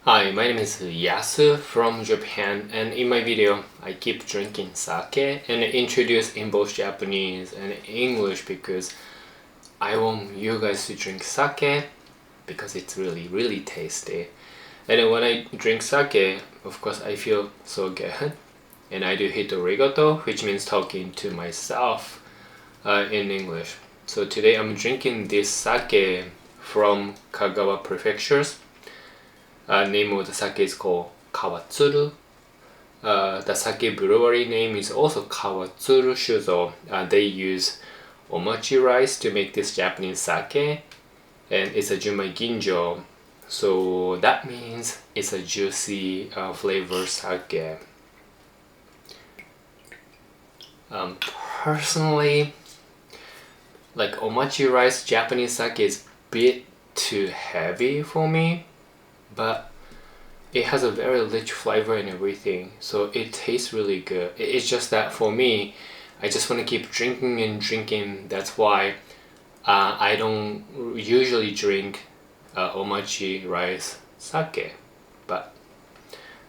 Hi, my name is Yasu from Japan, and in my video I keep drinking sake and introduce in both Japanese and English because I want you guys to drink sake because it's really tasty. And when I drink sake, of course I feel so good, and I do Hitorigoto, which means talking to myself in English. So today I'm drinking this sake from Kagawa prefectures. Name of the sake is called Kawatsuru. The sake brewery name is also kawatsurushuzo. They use Omachi rice to make this Japanese sake, and it's a junmaiginjo. So that means it's a juicy flavor sake. Personally, like Omachi rice Japanese sake is a bit too heavy for me, but it has a very rich flavor and everything, so it tastes really good. It's just that for me, I just want to keep drinking and drinking. That's why I don't usually drink Omachi rice sake, but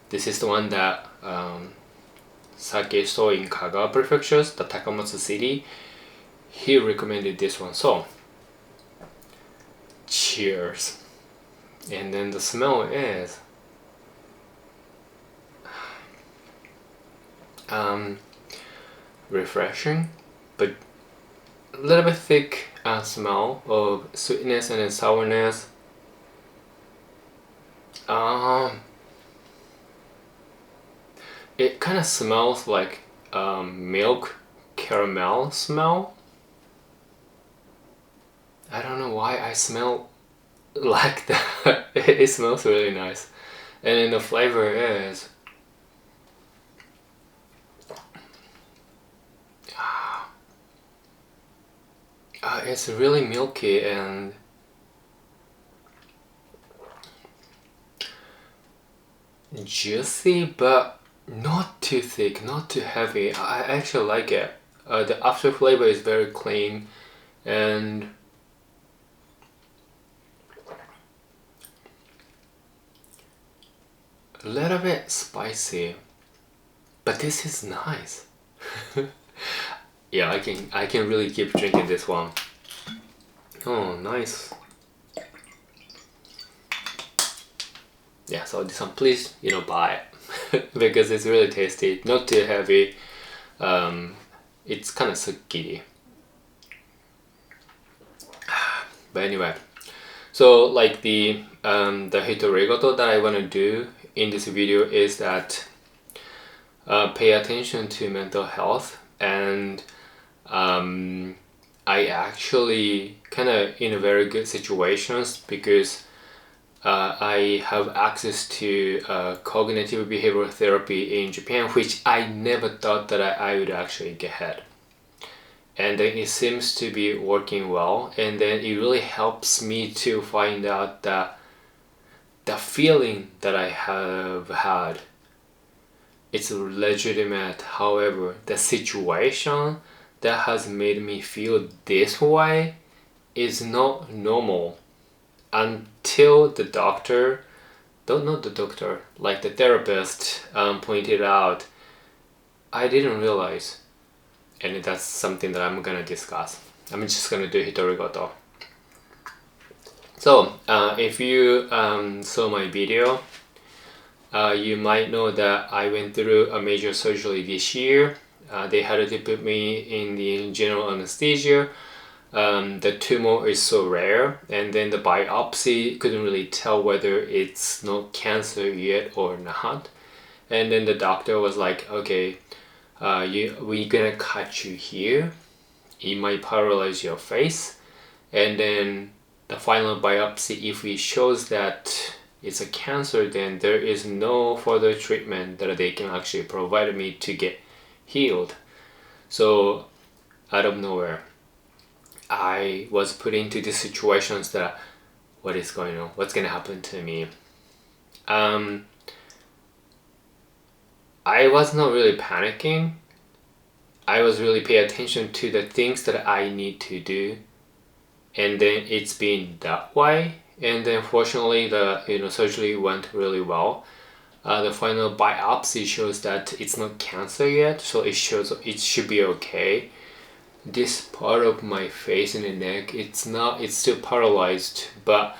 this is the one that sake store in Kagawa prefectures, the Takamatsu city. He recommended this one, so cheers. And then the smell is refreshing, but a little bit thick smell of sweetness and then sourness. It kind of smells like milk caramel smell. I don't know why I smell like that. It smells really nice, and then the flavor is it's really milky and juicy, but not too thick, not too heavy. I actually like it. The after flavor is very clean and a little bit spicy, but this is nice. Yeah, I can really keep drinking this one. Oh, nice. Yeah, so this one, please, buy it because it's really tasty, not too heavy. It's kind of sukkiri. But anyway, so like the hitorigoto that I want to do in this video is that pay attention to mental health, and I actually kind of in a very good situations because I have access to cognitive behavioral therapy in Japan, which I never thought that I would actually get. And then it seems to be working well, and then it really helps me to find out that the feeling that I have had, it's legitimate. However, the situation that has made me feel this way is not normal until the doctor, not the doctor, like the therapist pointed out. I didn't realize, and that's something that I'm gonna discuss. I'm just gonna do hitorigoto. So if you saw my video, you might know that I went through a major surgery this year. They had to put me in the general anesthesia. The tumor is so rare, and then the biopsy couldn't really tell whether it's not cancer yet or not. And then the doctor was like, okay, we're gonna cut you here. It might paralyze your face, and then the final biopsy, if it shows that it's a cancer, then there is no further treatment that they can actually provide me to get healed. So out of nowhere, I was put into these situations that what is going on? What's gonna happen to me? I was not really panicking. I was really paying attention to the things that I need to do, and then it's been that way, and then fortunately the surgery went really well. The final biopsy shows that it's not cancer yet, so it shows it should be okay. This part of my face and the neck, it's still paralyzed, but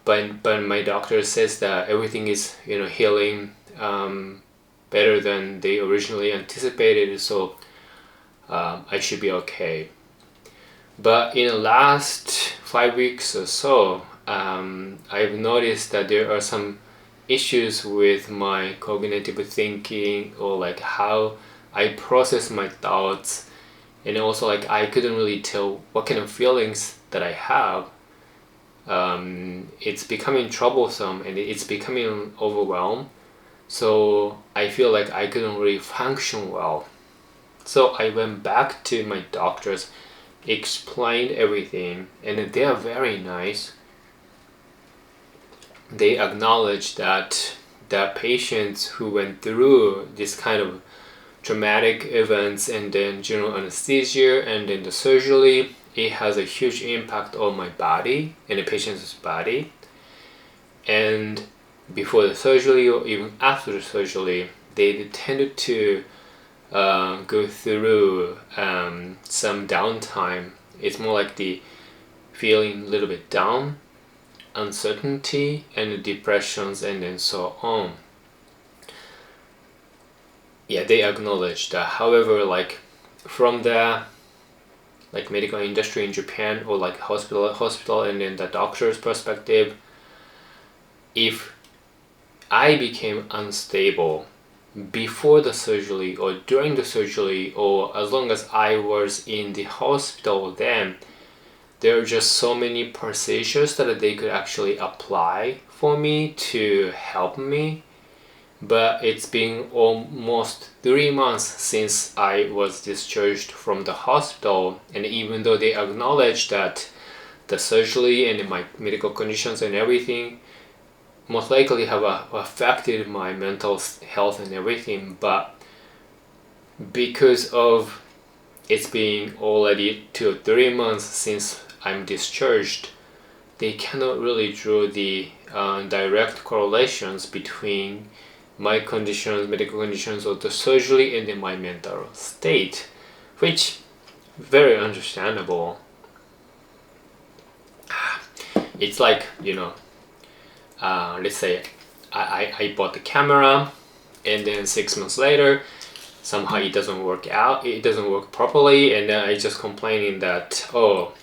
my doctor says that everything is healing better than they originally anticipated, so I should be okay. But in the last 5 weeks or so, I've noticed that there are some issues with my cognitive thinking, or like how I process my thoughts, and also like I couldn't really tell what kind of feelings that I have. It's becoming troublesome and it's becoming overwhelmed, so I feel like I couldn't really function well. So I went back to my doctors, explained everything, and they are very nice. They acknowledge that the patients who went through this kind of traumatic events and then general anesthesia and then the surgery, it has a huge impact on my body and the patient's body. And before the surgery or even after the surgery, they tended to go through some downtime. It's more like the feeling a little bit down, uncertainty, and depressions, and then so on. Yeah, they acknowledge that. However, like from the like medical industry in Japan, or like hospital and then the doctor's perspective, if I became unstable before the surgery or during the surgery, or as long as I was in the hospital, then there are just so many procedures that they could actually apply for me to help me. But it's been almost 3 months since I was discharged from the hospital, and even though they acknowledge that the surgery and my medical conditions and everything most likely have affected my mental health and everything, but because of it's been already 2 or 3 months since I'm discharged, they cannot really draw the direct correlations between my conditions, medical conditions, or the surgery and then my mental state, which very understandable. It's like, let's say I bought the camera, and then 6 months later somehow it doesn't work out, it doesn't work properly, and then I just complaining that, oh,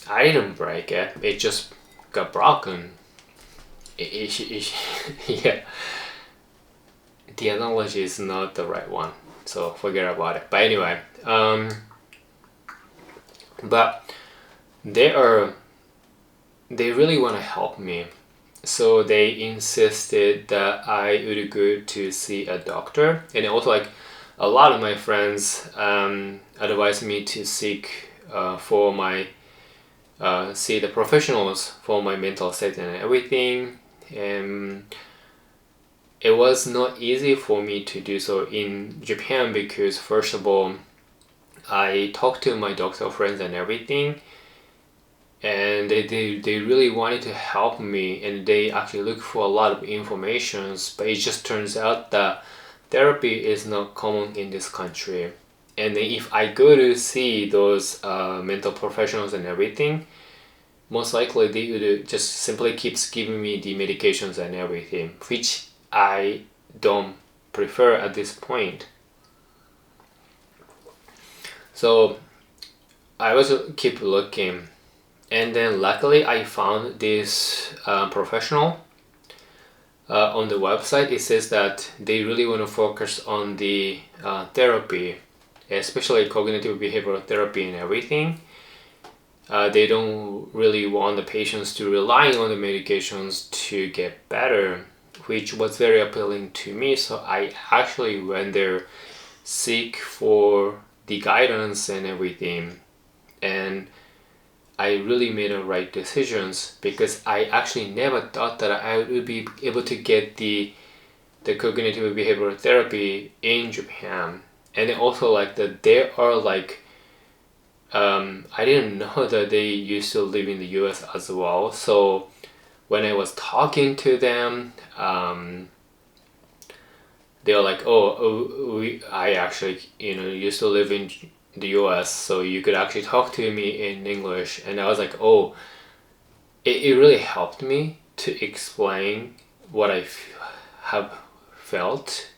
I didn't break it, it just got broken. Yeah, the analogy is not the right one, so forget about it. But anyway, but they really want to help me, so they insisted that I would go to see a doctor, and also like a lot of my friends advised me to seek for my see the professionals for my mental state and everything. And it was not easy for me to do so in Japan, because first of all, I talked to my doctor friends and everything, and they really wanted to help me, and they actually looked for a lot of information, but it just turns out that therapy is not common in this country. And then if I go to see those mental professionals and everything, most likely they would just simply keeps giving me the medications and everything, which I don't prefer at this point. So I was keep looking, and then luckily I found this professional on the website. It says that they really want to focus on the therapy, especially cognitive behavioral therapy and everything. They don't really want the patients to rely on the medications to get better, which was very appealing to me. So I actually went there, seek for the guidance and everything, and I really made the right decisions, because I actually never thought that I would be able to get the cognitive behavioral therapy in Japan. And also like that there are like I didn't know that they used to live in the US as well. So when I was talking to them, they were like, I actually, used to live in the US, so you could actually talk to me in English. And I was like, oh, it really helped me to explain what I have felt,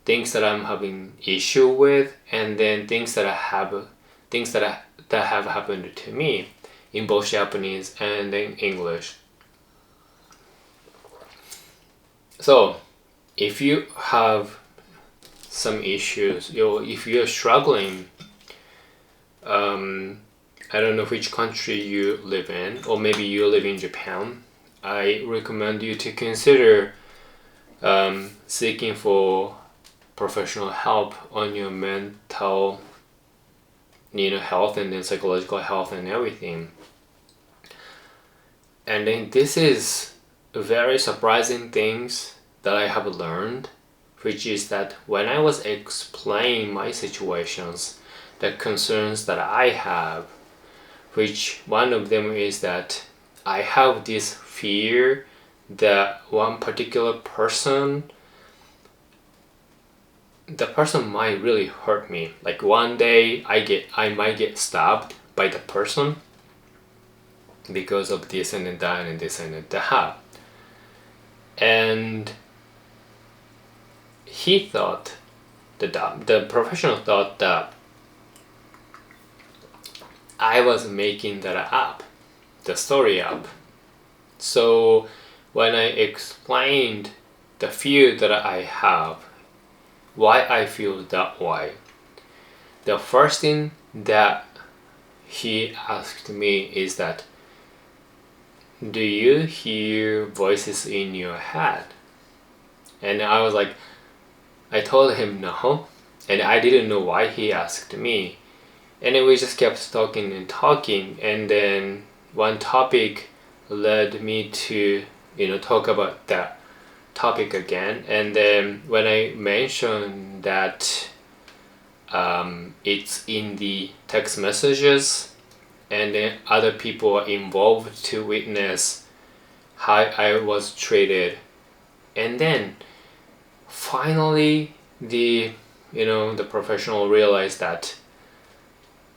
things that I'm having issue with, and then things that have happened to me in both Japanese and in English. So if you have some issues, if you're struggling, I don't know which country you live in, or maybe you live in Japan, I recommend you to consider seeking for professional help on your mental health, and then psychological health and everything. And then this is very surprising things that I have learned, which is that when I was explaining my situations, the concerns that I have, which one of them is that I have this fear that one particular person, the person might really hurt me. Like one day I might get stabbed by the person because of this and that and this and that. And he thought, the professional thought that I was making that up, the story up. So when I explained the fear that I have, why I feel that way, the first thing that he asked me is that, do you hear voices in your head? And I told him no, and I didn't know why he asked me. And then we just kept talking and talking, and then one topic led me to talk about that topic again. And then when I mentioned that it's in the text messages, and then other people are involved to witness how I was treated, and then finally the professional realized that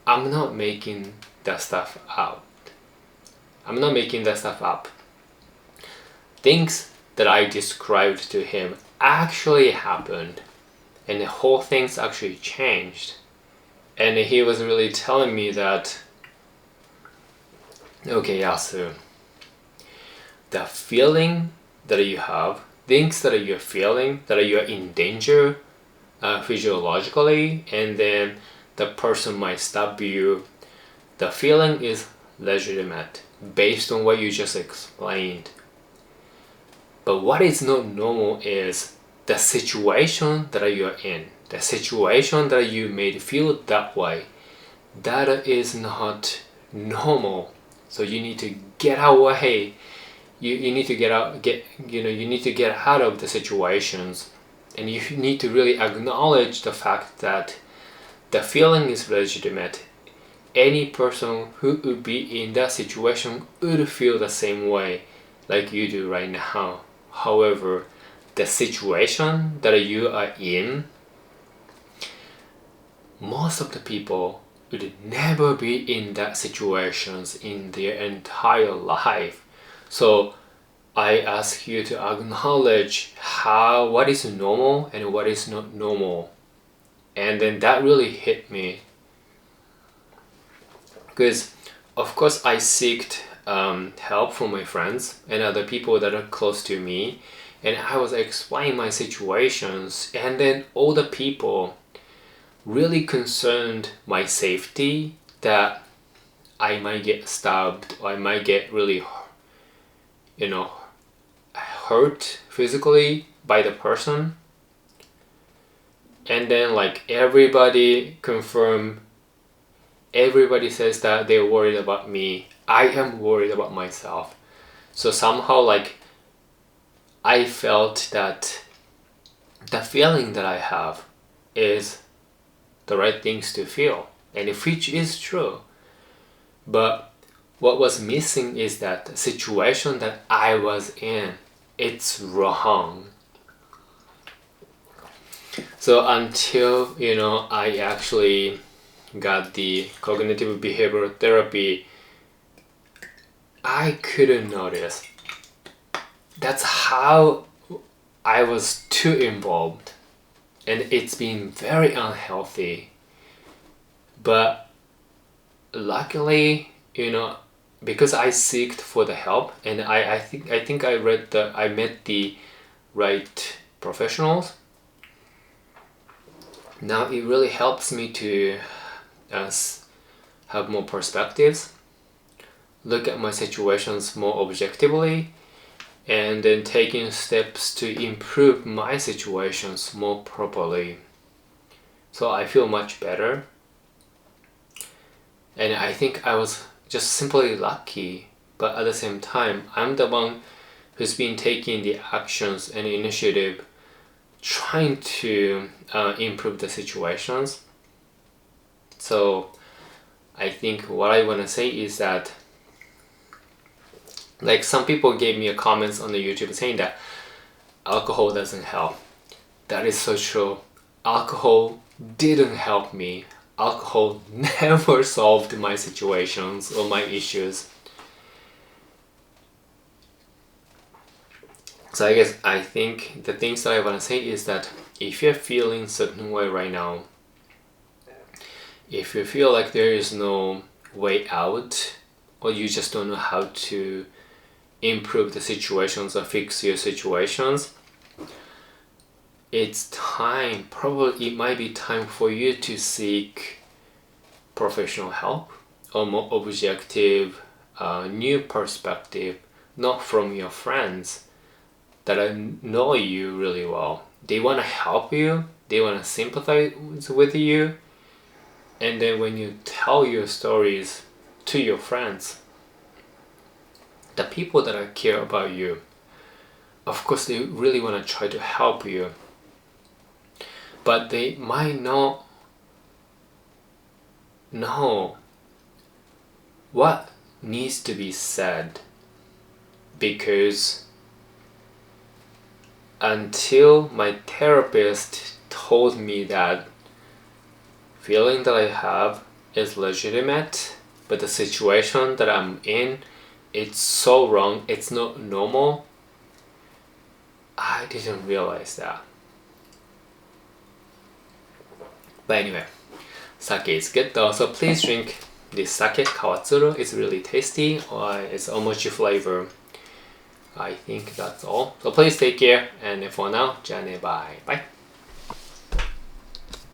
I'm not making that stuff up. I'm not making that stuff up. Things that I described to him actually happened, and the whole thing's actually changed. And he was really telling me that, okay, Yasu, the feeling that you have, things that you're feeling, that you're in danger physiologically, and then the person might stab you, the feeling is legitimate based on what you just explained. But what is not normal is the situation that you're in, the situation that you made feel that way. That is not normal. So you need to get away. You need to you need to get out of the situations, and you need to really acknowledge the fact that the feeling is legitimate. Any person who would be in that situation would feel the same way like you do right now. However, the situation that you are in, most of the people would never be in that situations in their entire life. So I ask you to acknowledge what is normal and what is not normal. And then that really hit me, because of course I seeked help from my friends and other people that are close to me, and I was explaining my situations, and then all the people really concerned my safety, that I might get stabbed, or I might get really hurt physically by the person. And then everybody says that they're worried about me. I am worried about myself. So somehow I felt that the feeling that I have is the right things to feel, and which is true. But what was missing is that the situation that I was in, it's wrong. So until, I actually got the cognitive behavioral therapy, I couldn't notice. That's how I was too involved, and it's been very unhealthy. But luckily, because I seeked for the help, and I think I met the right professionals. Now it really helps me to have more perspectives, look at my situations more objectively, and then taking steps to improve my situations more properly. So I feel much better. And I think I was just simply lucky, but at the same time, I'm the one who's been taking the actions and initiative, trying to improve the situations. So I think what I want to say is that, like, some people gave me a comments on the YouTube saying that alcohol doesn't help. That is so true. Alcohol didn't help me. Alcohol never solved my situations or my issues. So I think the things that I want to say is that if you're feeling a certain way right now, if you feel like there is no way out, or you just don't know how to improve the situations or fix your situations, it's time, probably it might be time for you to seek professional help or more objective, new perspective, not from your friends that know you really well. They want to help you, they want to sympathize with you, and then when you tell your stories to your friends, the people that care about you, of course they really want to try to help you, but they might not know what needs to be said, because until my therapist told me that feeling that I have is legitimate, but the situation that I'm in, it's so wrong, it's not normal, I didn't realize that. But anyway, sake is good though, so please drink this sake kawatsuru. It's really tasty, it's omachi flavor. I think that's all. So please take care, and for now, jane bye. Bye.